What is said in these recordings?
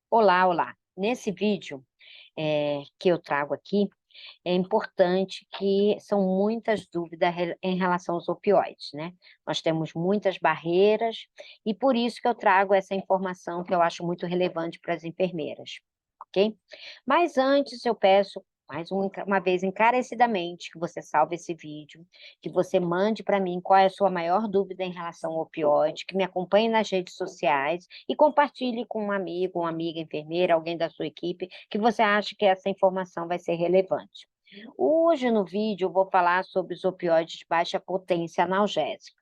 Olá, olá. Nesse vídeo que eu trago aqui, é importante que são muitas dúvidas em relação aos opioides, né? Nós temos muitas barreiras e por isso que eu trago essa informação que eu acho muito relevante para as enfermeiras, ok? Mas antes eu peço uma vez encarecidamente que você salve esse vídeo, que você mande para mim qual é a sua maior dúvida em relação ao opioide, que me acompanhe nas redes sociais e compartilhe com um amigo, uma amiga enfermeira, alguém da sua equipe, que você acha que essa informação vai ser relevante. Hoje no vídeo eu vou falar sobre os opioides de baixa potência analgésica.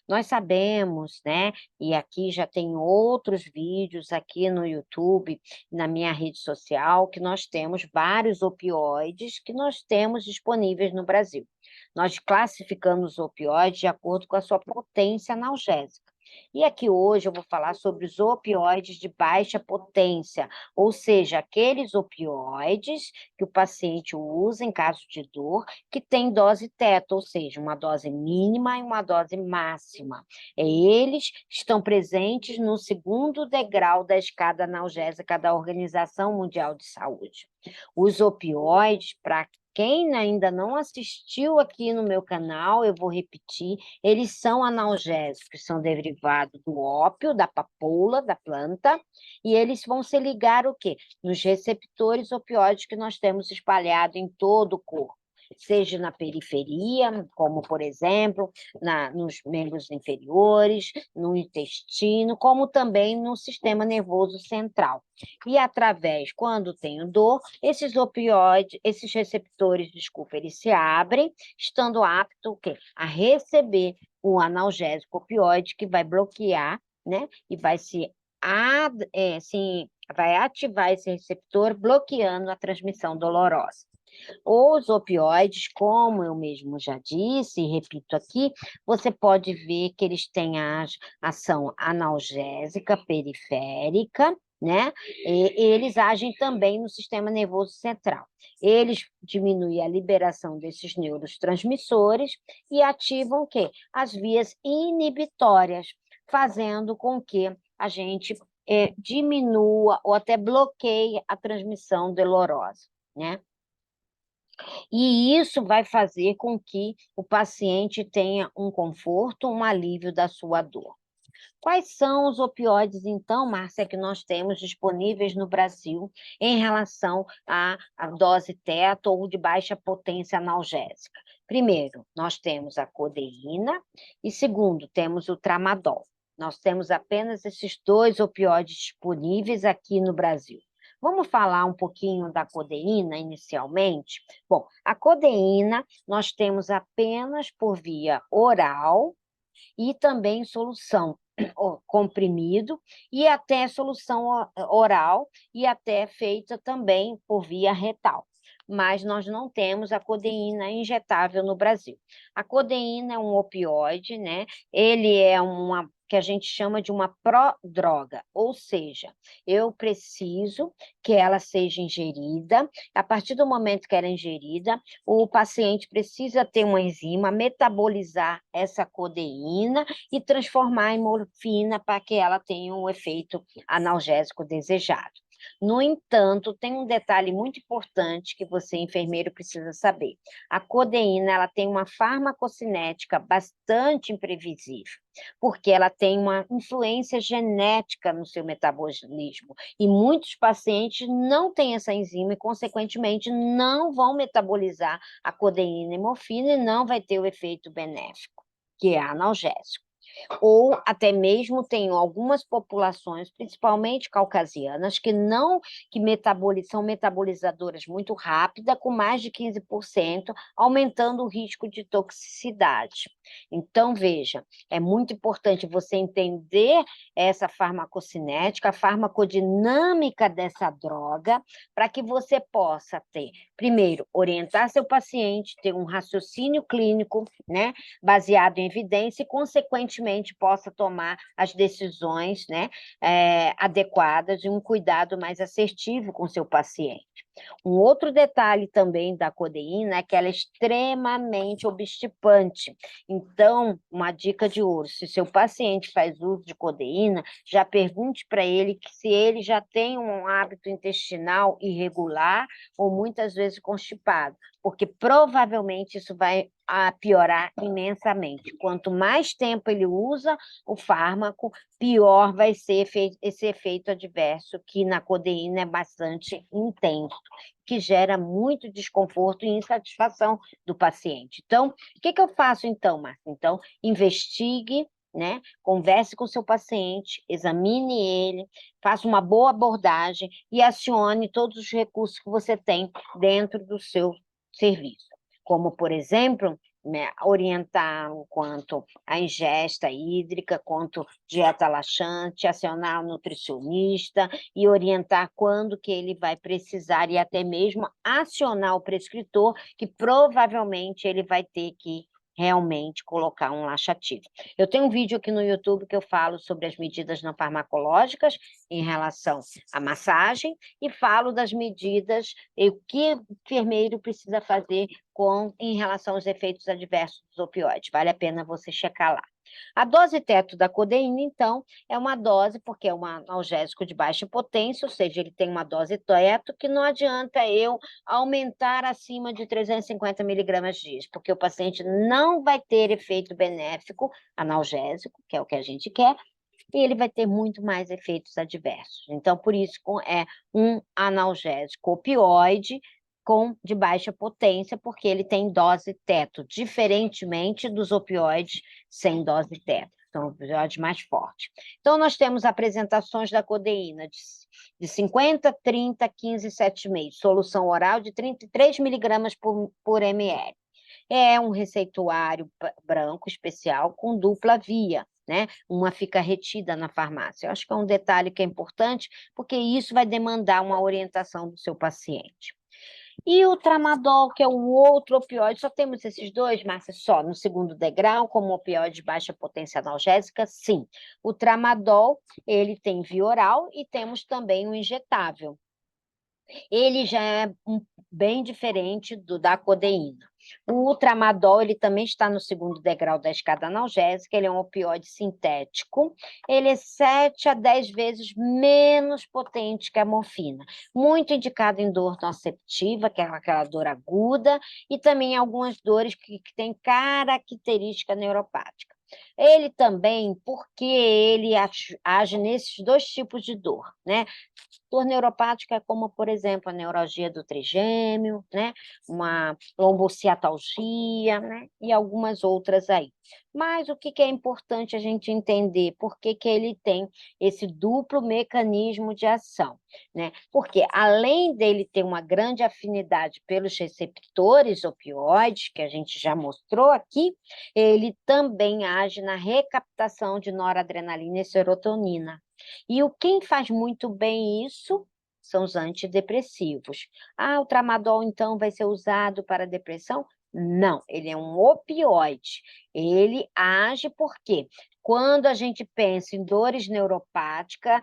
Nós sabemos, né, e aqui já tem outros vídeos aqui no YouTube, na minha rede social, que nós temos vários opioides que nós temos disponíveis no Brasil. Nós classificamos os opioides de acordo com a sua potência analgésica. E aqui hoje eu vou falar sobre os opioides de baixa potência, ou seja, aqueles opioides que o paciente usa em caso de dor, que tem dose teto, ou seja, uma dose mínima e uma dose máxima. Eles estão presentes no segundo degrau da escada analgésica da Organização Mundial de Saúde. Os opioides, para quem ainda não assistiu aqui no meu canal, eu vou repetir, eles são analgésicos, são derivados do ópio, da papoula, da planta, e eles vão se ligar o quê? Nos receptores opioides que nós temos espalhado em todo o corpo, seja na periferia, como, por exemplo, nos membros inferiores, no intestino, como também no sistema nervoso central. E através, quando tenho dor, esses opioides, esses receptores, desculpa, eles se abrem, estando apto o quê? A receber o analgésico opioide que vai bloquear, né? E vai vai ativar esse receptor, bloqueando a transmissão dolorosa. Os opioides, como eu mesmo já disse e repito aqui, você pode ver que eles têm a ação analgésica periférica, né? E eles agem também no sistema nervoso central. Eles diminuem a liberação desses neurotransmissores e ativam o quê? As vias inibitórias, fazendo com que a gente diminua ou até bloqueie a transmissão dolorosa, né? E isso vai fazer com que o paciente tenha um conforto, um alívio da sua dor. Quais são os opioides, então, Márcia, que nós temos disponíveis no Brasil em relação à dose teto ou de baixa potência analgésica? Primeiro, nós temos a codeína e, segundo, temos o tramadol. Nós temos apenas esses dois opioides disponíveis aqui no Brasil. Vamos falar um pouquinho da codeína inicialmente? Bom, a codeína nós temos apenas por via oral e também solução comprimido e até solução oral e até feita também por via retal. Mas nós não temos a codeína injetável no Brasil. A codeína é um opioide, né? Ele é uma que a gente chama de uma prodroga, ou seja, eu preciso que ela seja ingerida. A partir do momento que ela é ingerida, o paciente precisa ter uma enzima, metabolizar essa codeína e transformar em morfina para que ela tenha um efeito analgésico desejado. No entanto, tem um detalhe muito importante que você, enfermeiro, precisa saber. A codeína, ela tem uma farmacocinética bastante imprevisível, porque ela tem uma influência genética no seu metabolismo, e muitos pacientes não têm essa enzima e, consequentemente, não vão metabolizar a codeína e morfina e não vai ter o efeito benéfico, que é analgésico. Ou até mesmo tem algumas populações, principalmente caucasianas, que são metabolizadoras muito rápida, com mais de 15%, aumentando o risco de toxicidade. Então, veja, é muito importante você entender essa farmacocinética, a farmacodinâmica dessa droga, para que você possa ter, primeiro, orientar seu paciente, ter um raciocínio clínico, né, baseado em evidência e, consequentemente, possa tomar as decisões, né, adequadas e um cuidado mais assertivo com seu paciente. Um outro detalhe também da codeína é que ela é extremamente obstipante. Então, uma dica de ouro, se seu paciente faz uso de codeína, já pergunte para ele que se ele já tem um hábito intestinal irregular ou muitas vezes constipado, porque provavelmente isso vai piorar imensamente. Quanto mais tempo ele usa o fármaco, pior vai ser esse efeito adverso, que na codeína é bastante intenso, que gera muito desconforto e insatisfação do paciente. Então, o que eu faço então, Márcia? Então, investigue, né? Converse com o seu paciente, examine ele, faça uma boa abordagem e acione todos os recursos que você tem dentro do seu serviço. Como, por exemplo, né, orientar quanto à ingesta hídrica, quanto dieta laxante, acionar o nutricionista e orientar quando que ele vai precisar e até mesmo acionar o prescritor, que provavelmente ele vai ter que realmente colocar um laxativo. Eu tenho um vídeo aqui no YouTube que eu falo sobre as medidas não farmacológicas em relação à massagem e falo das medidas e o que o enfermeiro precisa fazer em relação aos efeitos adversos dos opioides. Vale a pena você checar lá. A dose teto da codeína, então, é uma dose, porque é um analgésico de baixa potência, ou seja, ele tem uma dose teto que não adianta eu aumentar acima de 350 miligramas dia, porque o paciente não vai ter efeito benéfico analgésico, que é o que a gente quer, e ele vai ter muito mais efeitos adversos. Então, por isso, é um analgésico opioide de baixa potência, porque ele tem dose teto, diferentemente dos opioides sem dose teto, são opioides mais fortes. Então, nós temos apresentações da codeína de 50, 30, 15 e 7,5, solução oral de 33 miligramas por ml. É um receituário branco especial com dupla via, né? Uma fica retida na farmácia. Eu acho que é um detalhe que é importante, porque isso vai demandar uma orientação do seu paciente. E o tramadol, que é um outro opioide, só temos esses dois, Márcia, só no segundo degrau, como opioide de baixa potência analgésica, sim. O tramadol, ele tem via oral e temos também o injetável. Ele já é bem diferente da codeína. O tramadol, ele também está no segundo degrau da escada analgésica, ele é um opioide sintético, ele é 7 a 10 vezes menos potente que a morfina, muito indicado em dor nociceptiva, que é aquela dor aguda, e também algumas dores que têm característica neuropática. Ele também, porque ele age nesses dois tipos de dor, né? Dor neuropática é como, por exemplo, a neuralgia do trigêmeo, né? Uma lombociatalgia, né? E algumas outras aí. Mas o que é importante a gente entender? Por que ele tem esse duplo mecanismo de ação, né? Porque além dele ter uma grande afinidade pelos receptores opioides, que a gente já mostrou aqui, ele também age na recaptação de noradrenalina e serotonina. E quem faz muito bem isso são os antidepressivos. Ah, o tramadol, então, vai ser usado para depressão? Não, ele é um opioide. Ele age por quê? Quando a gente pensa em dores neuropáticas,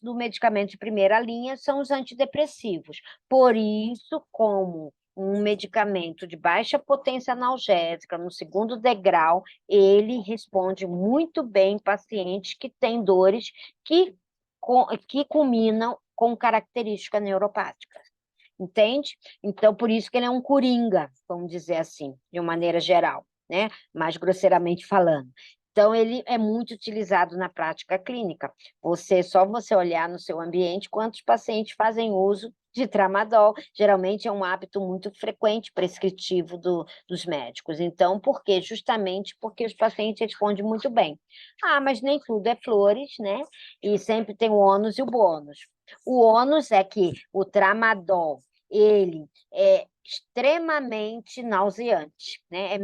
do medicamento de primeira linha são os antidepressivos. Por isso, como um medicamento de baixa potência analgésica, no segundo degrau, ele responde muito bem em pacientes que têm dores que culminam com características neuropáticas. Entende? Então, por isso que ele é um coringa, vamos dizer assim, de uma maneira geral, né? Mais grosseiramente falando. Então, ele é muito utilizado na prática clínica. Só você olhar no seu ambiente quantos pacientes fazem uso de tramadol. Geralmente é um hábito muito frequente, prescritivo dos médicos. Então, por quê? Justamente porque os pacientes respondem muito bem. Ah, mas nem tudo é flores, né? E sempre tem o ônus e o bônus. O ônus é que o tramadol, ele é extremamente nauseante, né?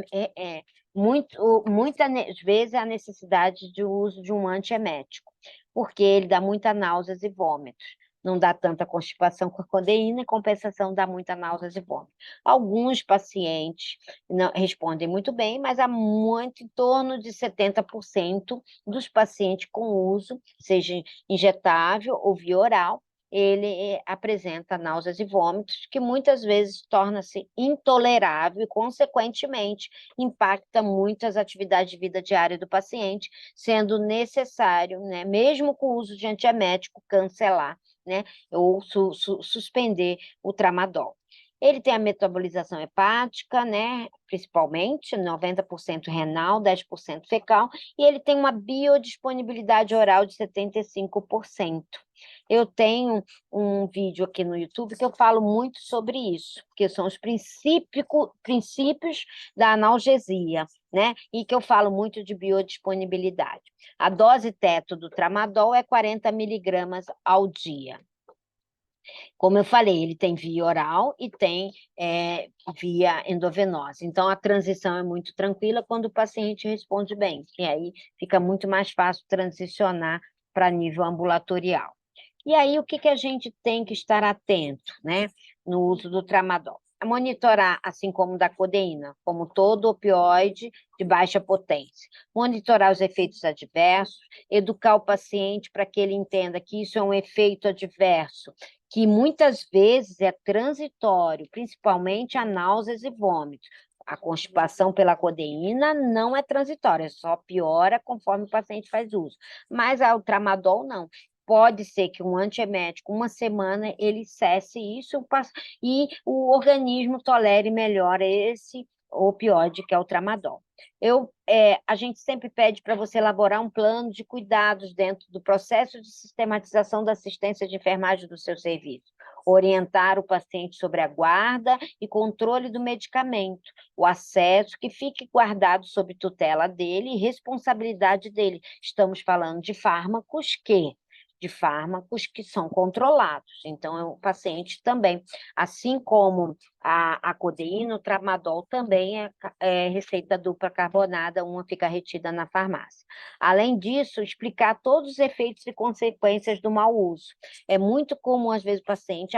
Muitas vezes a necessidade de uso de um antiemético, porque ele dá muita náuseas e vômitos. Não dá tanta constipação com a codeína, em compensação dá muita náuseas e vômitos. Alguns pacientes não respondem muito bem, mas há muito, em torno de 70% dos pacientes com uso, seja injetável ou via oral, ele apresenta náuseas e vômitos, que muitas vezes torna-se intolerável e, consequentemente, impacta muito as atividades de vida diária do paciente, sendo necessário, né, mesmo com o uso de antiemético, cancelar, né, ou suspender o tramadol. Ele tem a metabolização hepática, né, principalmente, 90% renal, 10% fecal, e ele tem uma biodisponibilidade oral de 75%. Eu tenho um vídeo aqui no YouTube que eu falo muito sobre isso, que são os princípios da analgesia, né? E que eu falo muito de biodisponibilidade. A dose teto do tramadol é 40 miligramas ao dia. Como eu falei, ele tem via oral e tem via endovenosa. Então, a transição é muito tranquila quando o paciente responde bem. E aí fica muito mais fácil transicionar para nível ambulatorial. E aí, o que a gente tem que estar atento, né, no uso do tramadol? A monitorar, assim como da codeína, como todo opioide de baixa potência. Monitorar os efeitos adversos, educar o paciente para que ele entenda que isso é um efeito adverso, que muitas vezes é transitório, principalmente a náuseas e vômitos. A constipação pela codeína não é transitória, só piora conforme o paciente faz uso. Mas o tramadol não. Pode ser que um antiemético, uma semana, ele cesse isso e o organismo tolere melhor esse opioide, que é o tramadol. A gente sempre pede para você elaborar um plano de cuidados dentro do processo de sistematização da assistência de enfermagem do seu serviço. Orientar o paciente sobre a guarda e controle do medicamento, o acesso que fique guardado sob tutela dele e responsabilidade dele. Estamos falando de fármacos que são controlados. Então, o paciente também, assim como a codeína, o tramadol também é receita dupla carbonada, uma fica retida na farmácia. Além disso, explicar todos os efeitos e consequências do mau uso. É muito comum, às vezes, o paciente,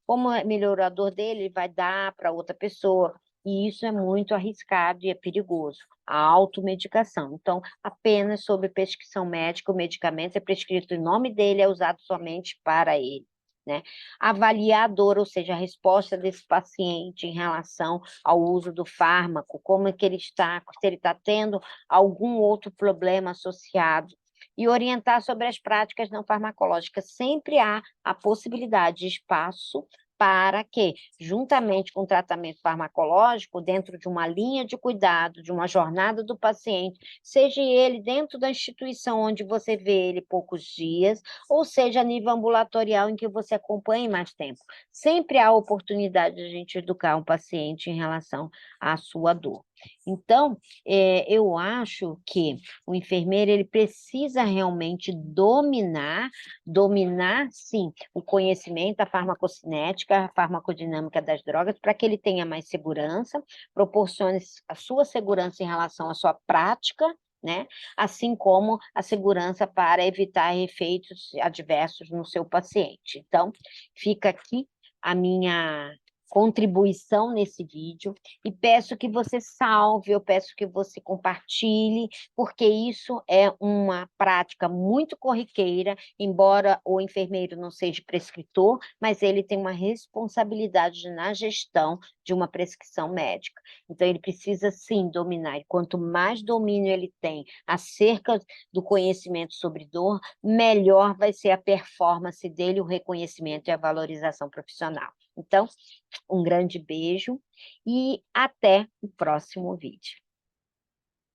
como melhorou a dor dele, ele vai dar para outra pessoa. E isso é muito arriscado e é perigoso, a automedicação. Então, apenas sobre prescrição médica, o medicamento é prescrito em nome dele, é usado somente para ele. Né? Avaliar a dor, ou seja, a resposta desse paciente em relação ao uso do fármaco, como é que ele está, se ele está tendo algum outro problema associado, e orientar sobre as práticas não farmacológicas. Sempre há a possibilidade de espaço para que, juntamente com o tratamento farmacológico, dentro de uma linha de cuidado, de uma jornada do paciente, seja ele dentro da instituição onde você vê ele poucos dias, ou seja a nível ambulatorial em que você acompanha mais tempo. Sempre há oportunidade de a gente educar um paciente em relação à sua dor. Então, eu acho que o enfermeiro ele precisa realmente dominar, sim, o conhecimento, a farmacocinética, a farmacodinâmica das drogas, para que ele tenha mais segurança, proporcione a sua segurança em relação à sua prática, né? Assim como a segurança para evitar efeitos adversos no seu paciente. Então, fica aqui a minha contribuição nesse vídeo e peço que você salve, eu peço que você compartilhe, porque isso é uma prática muito corriqueira, embora o enfermeiro não seja prescritor, mas ele tem uma responsabilidade na gestão de uma prescrição médica. Então, ele precisa, sim, dominar, e quanto mais domínio ele tem acerca do conhecimento sobre dor, melhor vai ser a performance dele, o reconhecimento e a valorização profissional. Então, um grande beijo e até o próximo vídeo.